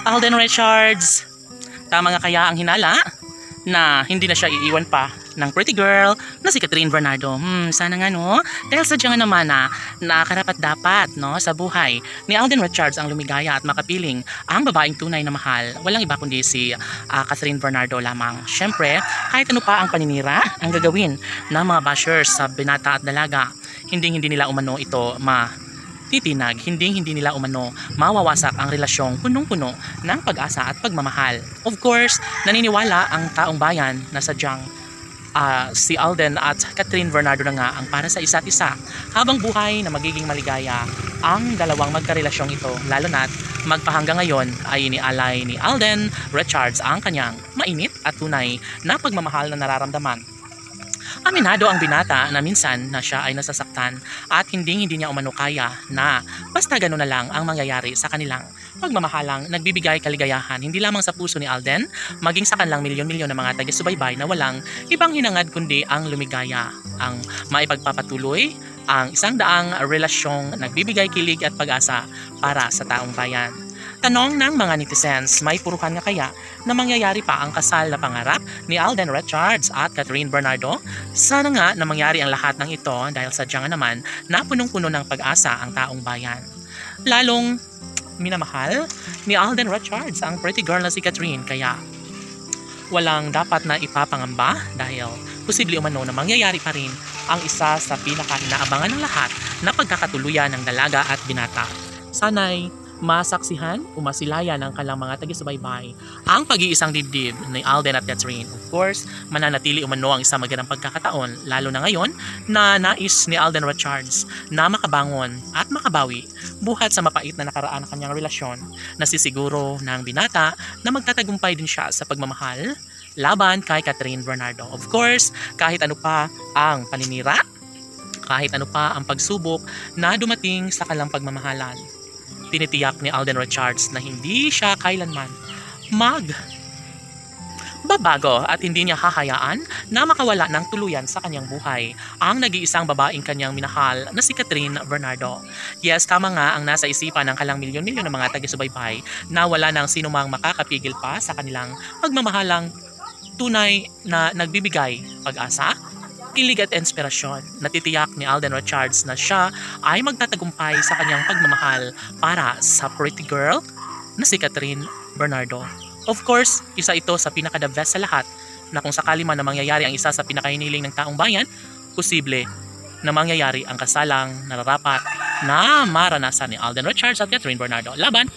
Alden Richards. Tama nga kaya ang hinala na hindi na siya iiwan pa ng pretty girl na si Catherine Bernardo. Sana nga no. Dahil sadya nga naman na karapat-dapat no, sa buhay ni Alden Richards ang lumigaya at makapiling ang babaeng tunay na mahal. Walang iba kundi si Catherine Bernardo lamang. Siyempre, kahit ano pa ang paninira ang gagawin ng mga bashers sa binata at dalaga, hindi nila umano ito titinag, hindi nila umano mawawasak ang relasyong punong-puno ng pag-asa at pagmamahal. Of course, naniniwala ang taong bayan na sadyang si Alden at Catherine Bernardo na nga ang para sa isa't isa habang buhay na magiging maligaya ang dalawang magkarelasyong ito, lalo na't magpahanggang ngayon ay inialay ni Alden Richards ang kanyang mainit at tunay na pagmamahal na nararamdaman. Aminado ang binata na minsan na siya ay nasasaktan at hindi niya umano kaya na basta gano'n na lang ang mangyayari sa kanilang pagmamahalang nagbibigay kaligayahan hindi lamang sa puso ni Alden, maging sa kanilang milyon-milyon na mga taga-subaybay na walang ibang hinangad kundi ang lumigaya, ang maipagpapatuloy ang isang daang relasyong nagbibigay kilig at pag-asa para sa taong bayan. Tanong ng mga netizens, may puruhan nga kaya na mangyayari pa ang kasal na pangarap ni Alden Richards at Catherine Bernardo? Sana nga na mangyari ang lahat ng ito dahil sadyang naman na punong-puno ng pag-asa ang taong bayan. Lalong minamahal ni Alden Richards ang pretty girl na si Catherine, kaya walang dapat na ipapangamba dahil posible umano na mangyayari pa rin ang isa sa pinaka-inaabangan ng lahat na pagkakatuluyan ng dalaga at binata. Sana'y masaksihan o masilayan ng kalang mga taga-subaybay ang pag-iisang dibdib ni Alden at Catherine. Of course, mananatili umano ang isang magandang pagkakataon, lalo na ngayon na nais ni Alden Richards na makabangon at makabawi buhat sa mapait na nakaraan ng kanyang relasyon. Nasisiguro ng binata na magtatagumpay din siya sa pagmamahal laban kay Catherine Bernardo. Of course, kahit ano pa ang paninira, kahit ano pa ang pagsubok na dumating sa kanilang pagmamahalan, tinitiyak ni Alden Richards na hindi siya kailanman babago at hindi niya hahayaan na makawala ng tuluyan sa kanyang buhay ang nag-iisang babaeng kanyang minahal na si Catherine Bernardo. Yes, tama nga ang nasa isipan ng kalang milyon-milyon ng mga taga-subaybay na wala nang sinumang makakapigil pa sa kanilang pagmamahalang tunay na nagbibigay pag-asa, kilig at inspirasyon. Natitiyak ni Alden Richards na siya ay magtatagumpay sa kanyang pagmamahal para sa pretty girl na si Catherine Bernardo. Of course, isa ito sa pinaka-the best sa lahat na kung sakali man na mangyayari ang isa sa pinakahiniling ng taong bayan, posible na mangyayari ang kasalang nararapat na maranasan ni Alden Richards at Catherine Bernardo. Laban!